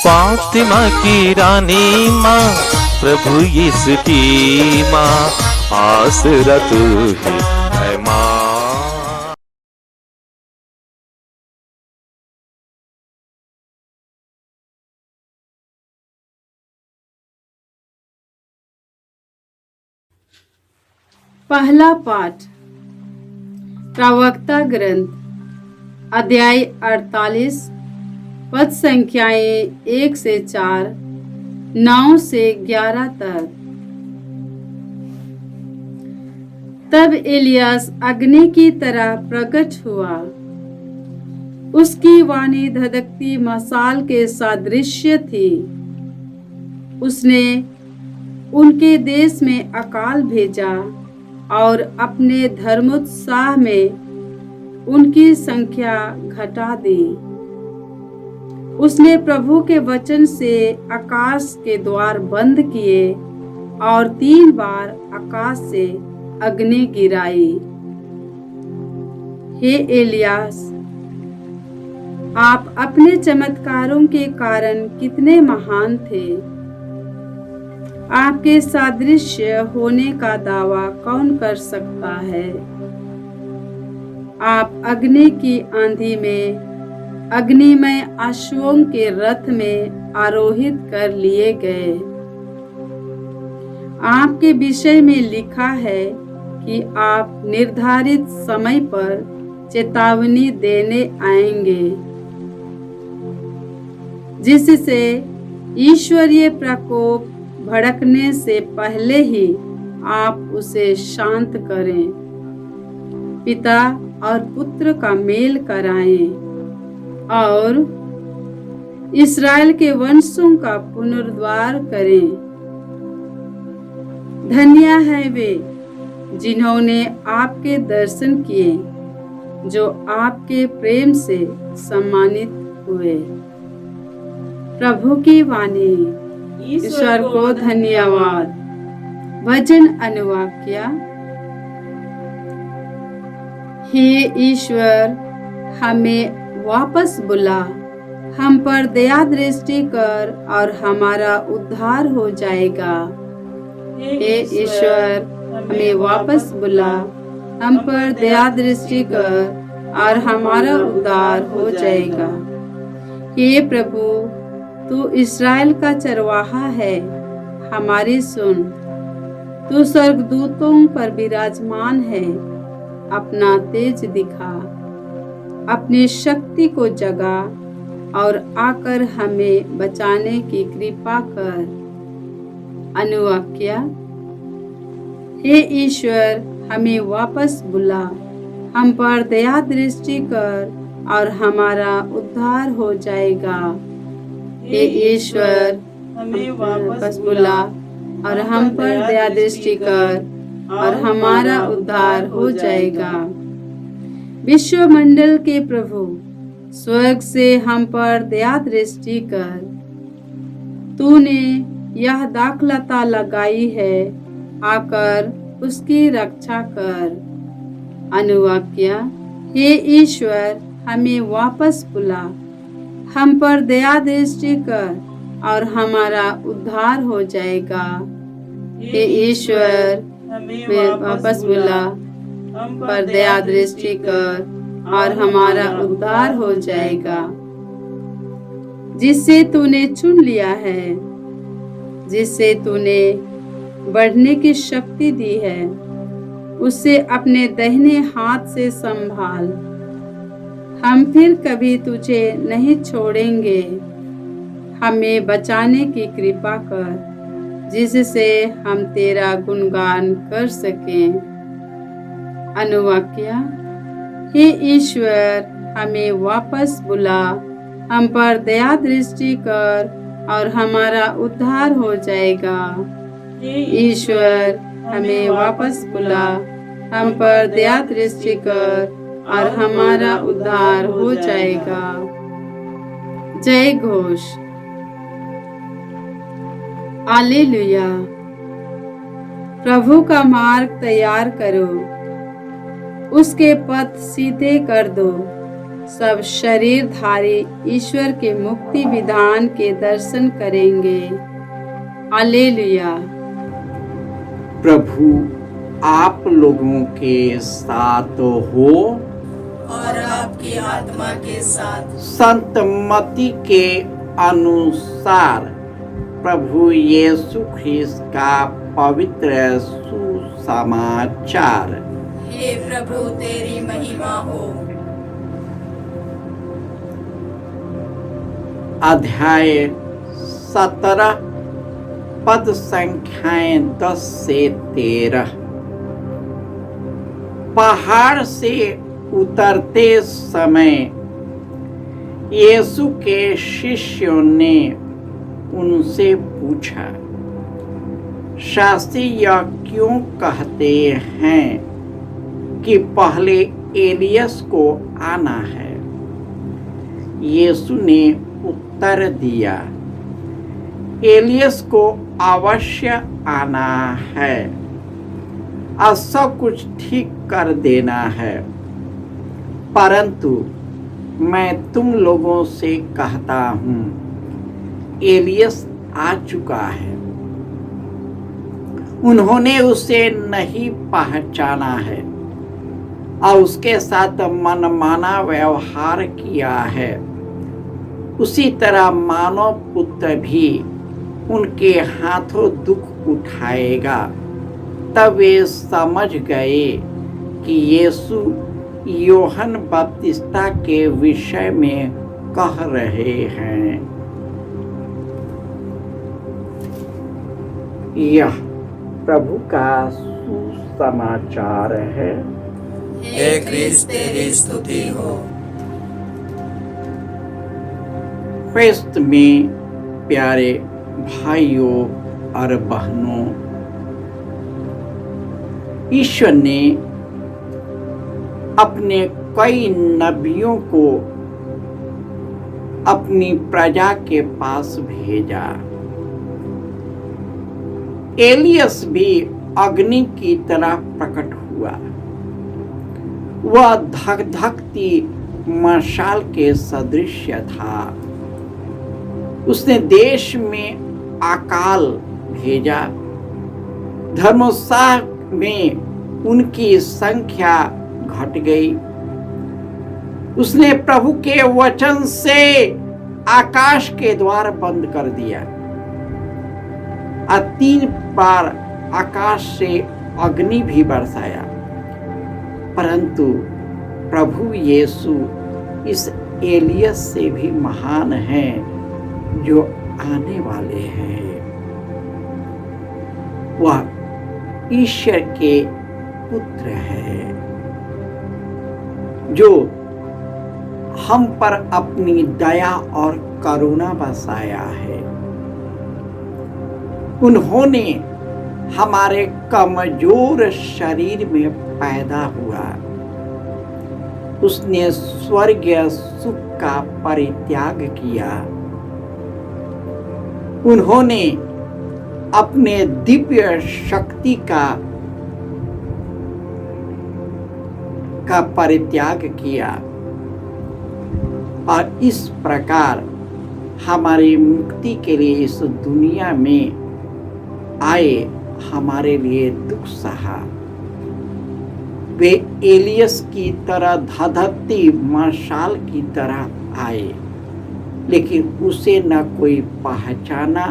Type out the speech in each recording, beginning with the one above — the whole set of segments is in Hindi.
फातिमा की रानी माँ, प्रभु यीशु की माँ, आसरा तू ही है माँ। पहला पाठ प्रवक्ता ग्रंथ अध्याय 48 पद संख्याएं 1 से 4, 9 से 11 तक। तब एलियास अग्नि की तरह प्रकट हुआ। उसकी वाणी धधकती मशाल के सादृश्य थी। उसने उनके देश में अकाल भेजा और अपने धर्मोत्साह में उनकी संख्या घटा दी। उसने प्रभु के वचन से आकाश के द्वार बंद किए और 3 बार आकाश से अग्नि गिराई। हे एलियास, आप अपने चमत्कारों के कारण कितने महान थे। आपके सादृश्य होने का दावा कौन कर सकता है। आप अग्नि की आंधी में अग्निमय अश्वों के रथ में आरोहित कर लिए गए। आपके विषय में लिखा है कि आप निर्धारित समय पर चेतावनी देने आएंगे, जिससे ईश्वरीय प्रकोप भड़कने से पहले ही आप उसे शांत करें, पिता और पुत्र का मेल कराएं और इस्राएल के वंशों का पुनरुद्धार करें। धन्य है वे जिन्होंने आपके दर्शन किए, जो आपके प्रेम से सम्मानित हुए। प्रभु की वाणी। ईश्वर को धन्यवाद। भजन अनुवाक्य। हे ईश्वर, हमें वापस बुला, हम पर दया दृष्टि कर और हमारा उद्धार हो जाएगा। हे ईश्वर, हमें वापस बुला, हम पर दया दृष्टि कर और हमारा उद्धार हो जाएगा। हे प्रभु, तू इस्राएल का चरवाहा है, हमारी सुन। तू स्वर्गदूतों पर विराजमान है, अपना तेज दिखा, अपनी शक्ति को जगा और आकर हमें बचाने की कृपा कर। अनुवाक्य। हे ईश्वर, हमें वापस बुला, हम पर दया दृष्टि कर और हमारा उद्धार हो जाएगा। हे ईश्वर, हमें वापस बुला और हम पर दया दृष्टि कर और हमारा उद्धार हो जाएगा। विश्वमंडल के प्रभु, स्वर्ग से हम पर दया दृष्टि कर। तूने यह दाखलता लगाई है, आकर उसकी रक्षा कर। अनुवाक्य। हे ईश्वर, हमें वापस बुला, हम पर दया दृष्टि कर और हमारा उद्धार हो जाएगा। हे ईश्वर, हमें वापस बुला, हम पर दया दृष्टि कर और हमारा उद्धार हो जाएगा। जिसे तूने चुन लिया है, जिसे तूने बढ़ने की शक्ति दी है, उसे अपने दाहिने हाथ से संभाल। हम फिर कभी तुझे नहीं छोड़ेंगे। हमें बचाने की कृपा कर, जिससे हम तेरा गुणगान कर सकें। अनुवाक्य। हे ईश्वर, हमें वापस बुला, हम पर दया दृष्टि कर और हमारा उद्धार हो जाएगा। हे ईश्वर, हमें वापस बुला, हम पर दया दृष्टि कर और हमारा उद्धार हो जाएगा। जय घोष। हालेलुया। प्रभु का मार्ग तैयार करो, उसके पथ सीधे कर दो। सब शरीरधारी ईश्वर के मुक्ति विधान के दर्शन करेंगे। हालेलुया। प्रभु आप लोगों के साथ हो और आपकी आत्मा के साथ। संत मत्ती के अनुसार प्रभु यीशु ख्रिस्त का पवित्र सुसमाचार। हे प्रभु तेरी महिमा हो। अध्याय 17 पद संख्याएं 10 से 13। पहाड़ से उतरते समय यीशु के शिष्यों ने उनसे पूछा, शास्त्री यह क्यों कहते हैं कि पहले एलियस को आना है? यीशु ने उत्तर दिया, एलियस को अवश्य आना है और सब कुछ ठीक कर देना है, परंतु मैं तुम लोगों से कहता हूँ एलियस आ चुका है, उन्होंने उसे नहीं पहचाना है और उसके साथ मनमाना व्यवहार किया है। उसी तरह मानव पुत्र भी उनके हाथों दुख उठाएगा। तब वे समझ गए कि यीशु यूहन्ना बपतिस्मा के विषय में कह रहे हैं। यह प्रभु का सुसमाचार है। हे क्रिस्त तेरी स्तुति हो। ख्रिस्त में प्यारे भाइयों और बहनों, ईश्वर ने अपने कई नबियों को अपनी प्रजा के पास भेजा। एलियस भी अग्नि की तरह प्रकट हुआ। वह धकधकती मशाल के सदृश था। उसने देश में अकाल भेजा। धर्मोत्साह में उनकी संख्या घट गई। उसने प्रभु के वचन से आकाश के द्वार बंद कर दिया और 3 बार आकाश से अग्नि भी बरसाया, परंतु प्रभु यीशु इस एलियस से भी महान है जो आने वाले हैं। वह ईश्वर के पुत्र है जो हम पर अपनी दया और करुणा बरसाया है। उन्होंने हमारे कमजोर शरीर में पैदा हुआ। उसने स्वर्गीय सुख का परित्याग किया। उन्होंने अपने दिव्य शक्ति का परित्याग किया और इस प्रकार हमारी मुक्ति के लिए इस दुनिया में आए, हमारे लिए दुख सहा। वे एलियस की तरह धधकती मशाल की तरह आए, लेकिन उसे न कोई पहचाना,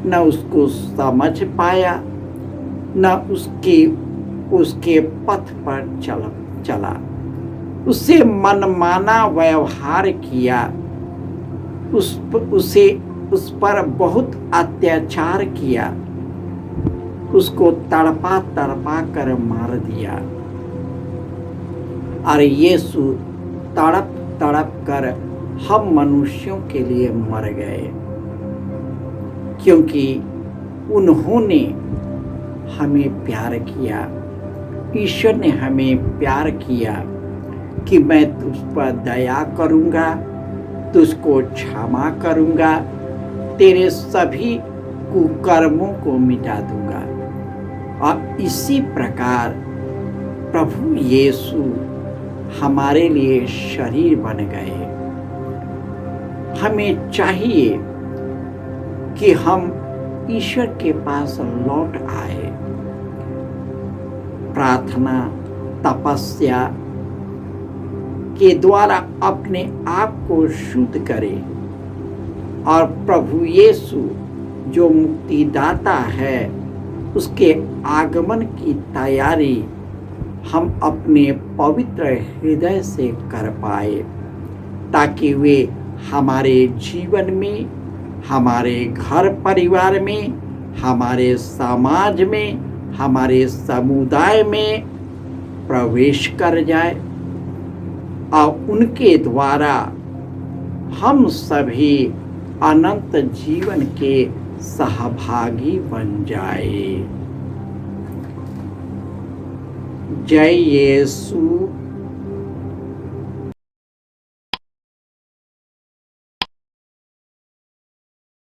न उसको समझ पाया, न उसके पथ पर चला। उससे मनमाना व्यवहार किया। उस पर बहुत अत्याचार किया। उसको तड़पा कर मार दिया और यीशु तड़प कर हम मनुष्यों के लिए मर गए, क्योंकि उन्होंने हमें प्यार किया। ईश्वर ने हमें प्यार किया कि मैं तुझ पर दया करूंगा, तुझको क्षमा करूंगा, तेरे सभी कुकर्मों को मिटा दूंगा। और इसी प्रकार प्रभु यीशु हमारे लिए शरीर बन गए। हमें चाहिए कि हम ईश्वर के पास लौट आए, प्रार्थना तपस्या के द्वारा अपने आप को शुद्ध करें और प्रभु यीशु जो मुक्तिदाता है उसके आगमन की तैयारी हम अपने पवित्र हृदय से कर पाए, ताकि वे हमारे जीवन में, हमारे घर परिवार में, हमारे समाज में, हमारे समुदाय में प्रवेश कर जाए और उनके द्वारा हम सभी अनंत जीवन के सहभागी बन जाए। जय यीशु